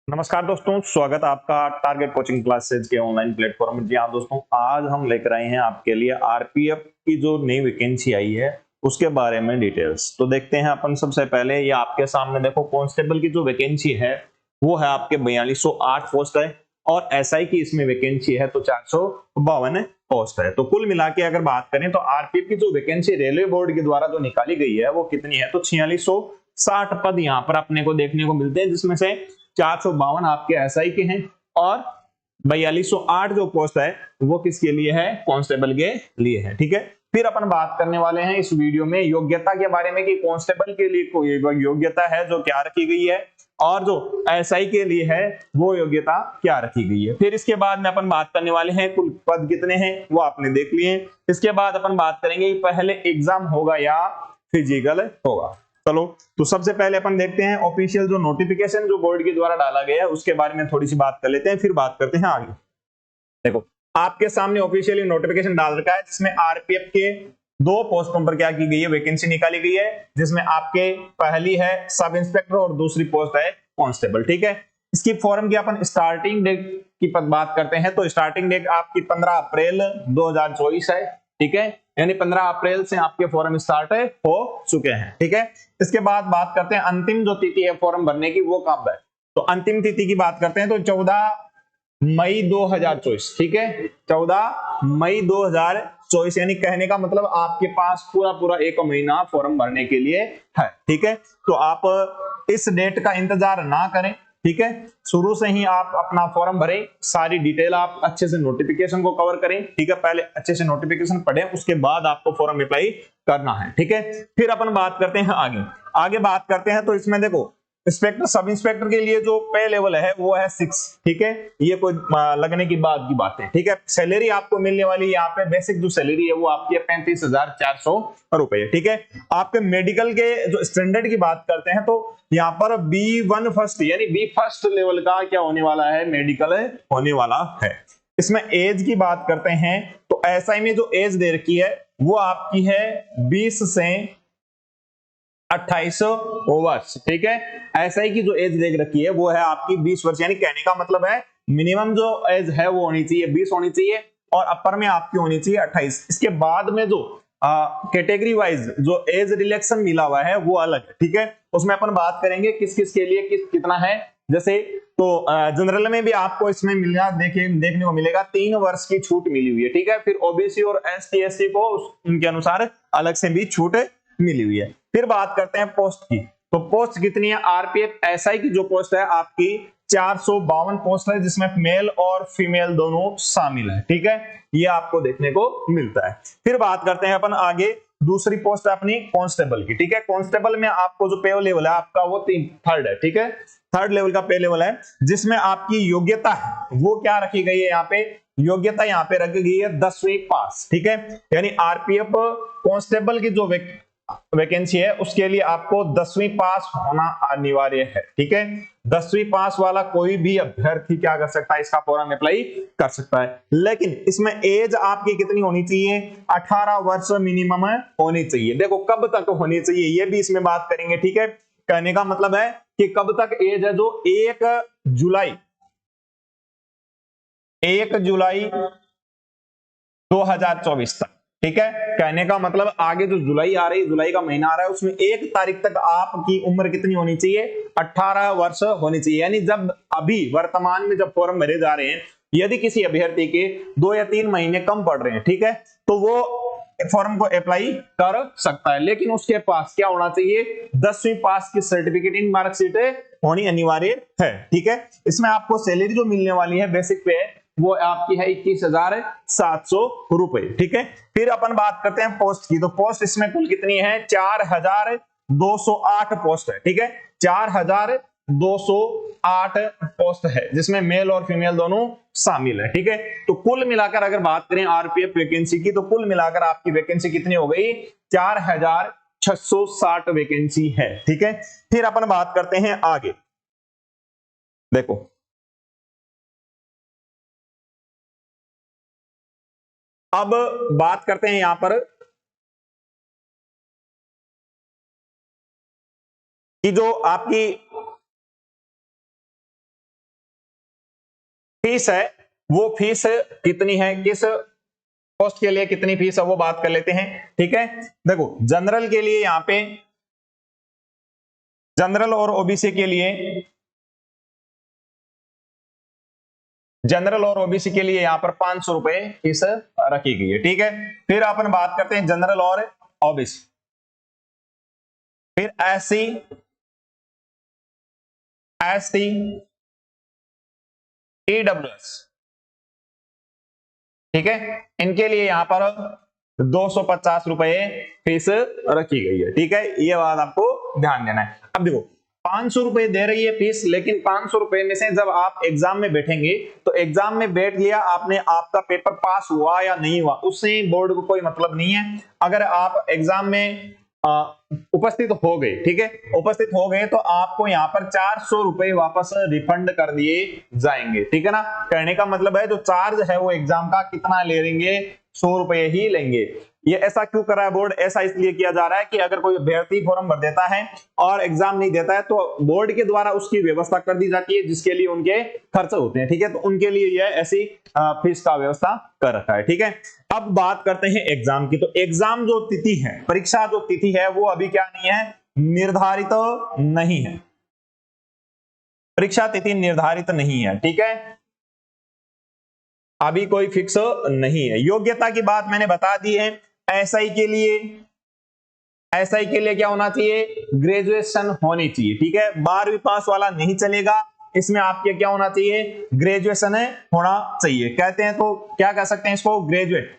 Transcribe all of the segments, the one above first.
नमस्कार दोस्तों, स्वागत है आपका टारगेट कोचिंग क्लासेज के ऑनलाइन प्लेटफॉर्म में। जी हाँ दोस्तों, आज हम लेकर आए हैं आपके लिए आरपीएफ की जो नई वैकेंसी आई है उसके बारे में डिटेल्स। तो देखते हैं अपन। सबसे पहले ये आपके सामने देखो, कांस्टेबल की जो वैकेंसी है वो है आपके 4208 पोस्ट है और एसआई की इसमें वैकेंसी है तो 452 पोस्ट है। तो कुल मिला के अगर बात करें तो आरपीएफ की जो वैकेंसी रेलवे बोर्ड के द्वारा जो निकाली गई है वो कितनी है, तो 4660 पद यहाँ पर अपने को देखने को मिलते हैं, जिसमें से 452 आपके एसआई के हैं और 4208 जो पोस्ट है वो किसके लिए है, कांस्टेबल के लिए है। ठीक है, फिर अपन बात करने वाले हैं इस वीडियो में योग्यता के बारे में कि कांस्टेबल के लिए कोई योग्यता है जो क्या रखी गई है और जो एसआई के लिए है वो योग्यता क्या रखी गई है। फिर इसके बाद में अपन बात करने वाले हैं कुल पद कितने हैं वो आपने देख लिए। इसके बाद अपन बात करेंगे पहले एग्जाम होगा या फिजिकल होगा। चलो, तो सबसे पहले अपन देखते हैं ऑफिशियल जो नोटिफिकेशन जो बोर्ड के द्वारा डाला गया है उसके बारे में थोड़ी सी बात कर लेते हैं, फिर बात करते हैं आगे। देखो, आपके सामने ऑफिशियली नोटिफिकेशन डाल रखा है जिसमें आरपीएफ के दो पोस्टों पर क्या की गई है, वैकेंसी निकाली गई है, जिसमें आपके पहली है सब इंस्पेक्टर और दूसरी पोस्ट है कांस्टेबल। ठीक है, इसकी फॉर्म की अपन स्टार्टिंग डेट की बात करते हैं तो स्टार्टिंग डेट आपकी 15 अप्रैल 2024 है। ठीक है, यानी 15 अप्रैल से आपके फॉर्म स्टार्ट हो चुके हैं। ठीक है, इसके बाद बात करते हैं अंतिम जो तिथि है फॉर्म भरने की वो कब है। तो अंतिम तिथि की बात करते हैं तो 14 मई 2024। ठीक है, 14 मई 2024, यानी कहने का मतलब आपके पास पूरा पूरा एक महीना फॉर्म भरने के लिए है। ठीक है, तो आप इस डेट का इंतजार ना करें। ठीक है, शुरू से ही आप अपना फॉर्म भरें, सारी डिटेल आप अच्छे से नोटिफिकेशन को कवर करें। ठीक है, पहले अच्छे से नोटिफिकेशन पढ़ें, उसके बाद आपको फॉर्म अप्लाई करना है। ठीक है, फिर अपन बात करते हैं आगे। आगे बात करते हैं तो इसमें देखो, इंस्पेक्टर सब इंस्पेक्टर के लिए जो पे लेवल है वो है 6। ठीक है, ये कोई लगने की बात की बात है। ठीक है, सैलरी आपको मिलने वाली यहाँ पे बेसिक जो सैलरी है वो आपकी है 35,400 रुपए। ठीक है, आपके मेडिकल के जो स्टैंडर्ड की बात करते हैं तो यहाँ पर B1 फर्स्ट यानी बी फर्स्ट लेवल का क्या होने वाला है, मेडिकल होने वाला है। इसमें एज की बात करते हैं तो एसआई में जो एज दे रखी है वो आपकी है 20 से 28 वर्ष। ठीक है, एसआई की जो एज देख रखी है वो है आपकी 20 वर्ष, यानी कहने का मतलब है मिनिमम जो एज है वो होनी चाहिए 20 होनी चाहिए और अपर में आपकी होनी चाहिए 28। इसके बाद में जो कैटेगरी वाइज जो एज रिलैक्शन मिला हुआ है वो अलग है। ठीक है, उसमें अपन बात करेंगे किस किस के लिए किस कितना है। जैसे तो जनरल में भी आपको इसमें मिलना देखने को मिलेगा 3 वर्ष की छूट मिली हुई है। ठीक है, फिर ओबीसी और एसटी एससी को उनके अनुसार अलग से भी छूट मिली हुई है। फिर बात करते हैं पोस्ट की, तो पोस्ट कितनी है, आरपीएफ एसआई की जो पोस्ट है आपकी 452 पोस्ट है, जिसमें मेल और फीमेल दोनों शामिल है। ठीक है, ये आपको देखने को मिलता है। फिर बात करते हैं अपन आगे, दूसरी पोस्ट है अपनी कांस्टेबल की। ठीक है, कांस्टेबल में आपको जो पे लेवल है आपका वो थर्ड है। ठीक है, थर्ड लेवल का पे लेवल है, जिसमें आपकी योग्यता है वो क्या रखी गई है, यहाँ पे योग्यता यहाँ पे रखी गई है 10वीं पास। ठीक है, यानी आरपीएफ कांस्टेबल की जो वैकेंसी है उसके लिए आपको 10वीं पास होना अनिवार्य है। ठीक है, 10वीं पास वाला कोई भी अभ्यर्थी क्या कर सकता है, इसका फॉर्म अप्लाई कर सकता है। लेकिन इसमें एज आपकी कितनी होनी चाहिए, 18 वर्ष मिनिमम होनी चाहिए। देखो कब तक होनी चाहिए ये भी इसमें बात करेंगे। ठीक है, कहने का मतलब है कि कब तक एज है, जो 1 जुलाई 2024 तक। ठीक है, कहने का मतलब आगे जो जुलाई आ रही, जुलाई का महीना आ रहा है उसमें 1 तारीख तक आपकी उम्र कितनी होनी चाहिए, 18 वर्ष होनी चाहिए। यानी जब अभी वर्तमान में जब फॉर्म भरे जा रहे हैं, यदि किसी अभ्यर्थी के 2 या 3 महीने कम पड़ रहे हैं, ठीक है, तो वो फॉर्म को अप्लाई कर सकता है। लेकिन उसके पास क्या होना चाहिए, 10वीं पास की सर्टिफिकेट इन मार्कशीट होनी अनिवार्य है। ठीक है, इसमें आपको सैलरी जो मिलने वाली है बेसिक पे वो आपकी है 21,700 रुपए। ठीक है, फिर अपन बात करते हैं पोस्ट की, तो पोस्ट इसमें कुल कितनी है, 4,208 पोस्ट है। ठीक है, 4,208 पोस्ट है, जिसमें मेल और फीमेल दोनों शामिल है। ठीक है, तो कुल मिलाकर अगर बात करें आरपीएफ वैकेंसी की, तो कुल मिलाकर आपकी वैकेंसी कितनी हो गई, 4,660 वैकेंसी है। ठीक है, फिर अपन बात करते हैं आगे। देखो अब बात करते हैं यहां पर कि जो आपकी फीस है वो फीस कितनी है, किस पोस्ट के लिए कितनी फीस है वो बात कर लेते हैं। ठीक है, देखो जनरल के लिए यहाँ पे, जनरल और ओबीसी के लिए, जनरल और ओबीसी के लिए यहाँ पर 500 रुपए फीस रखी गई है। ठीक है, फिर अपन बात करते हैं जनरल और ओबीसी, फिर एससी, एसटी, ईडब्ल्यूएस। ठीक है, इनके लिए यहां पर 250 रुपए फीस रखी गई है। ठीक है, ये बात आपको ध्यान देना है। अब देखो 500 रुपए दे रही है फीस, लेकिन 500 रुपए में से जब आप एग्जाम में बैठेंगे तो एग्जाम में बैठ लिया आपने, आपका पेपर पास हुआ या नहीं हुआ उससे बोर्ड को कोई मतलब नहीं है। अगर आप एग्जाम में उपस्थित हो गए, ठीक है, उपस्थित हो गए तो आपको यहाँ पर 400 रुपए वापस रिफंड कर दिए जाएंगे। ठीक है ना, कहने का मतलब है जो चार्ज है वो एग्जाम का कितना ले लेंगे, 100 रुपए ही लेंगे। ये ऐसा क्यों कर रहा है बोर्ड, ऐसा इसलिए किया जा रहा है कि अगर कोई अभ्यर्थी फॉर्म भर देता है और एग्जाम नहीं देता है तो बोर्ड के द्वारा उसकी व्यवस्था कर दी जाती है जिसके लिए उनके खर्च होते हैं। ठीक है, तो उनके लिए यह ऐसी फीस का व्यवस्था कर रखा है। ठीक है, अब बात करते हैं एग्जाम की। तो एग्जाम जो तिथि है, परीक्षा जो तिथि है वो अभी क्या नहीं है, निर्धारित नहीं है, परीक्षा तिथि निर्धारित नहीं है। ठीक है, अभी कोई फिक्स नहीं है। योग्यता की बात मैंने बता दी है। एसआई के लिए, एसआई के लिए क्या होना चाहिए, ग्रेजुएशन होनी चाहिए। ठीक है, 12वीं पास वाला नहीं चलेगा, इसमें आपके क्या होना चाहिए, ग्रेजुएशन है होना चाहिए। कहते हैं तो क्या कह सकते हैं इसको, ग्रेजुएट।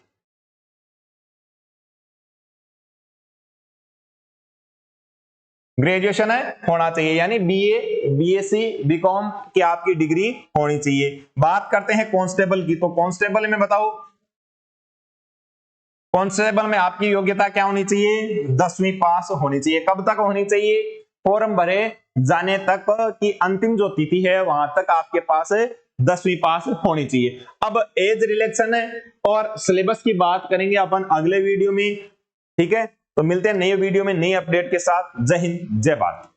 ग्रेजुएशन है होना चाहिए, यानी बीए, बीएससी, बीकॉम की आपकी डिग्री होनी चाहिए। बात करते हैं कांस्टेबल की। तो कांस्टेबल में बताओ, कांस्टेबल में आपकी योग्यता क्या होनी चाहिए, 10वीं पास होनी चाहिए। कब तक होनी चाहिए, फॉर्म भरे जाने तक की अंतिम जो तिथि है वहां तक आपके पास 10वीं पास होनी चाहिए। अब एज रिलेक्शन है और सिलेबस की बात करेंगे अपन अगले वीडियो में। ठीक है, तो मिलते हैं नए वीडियो में नई अपडेट के साथ। जय हिंद, जय भारत।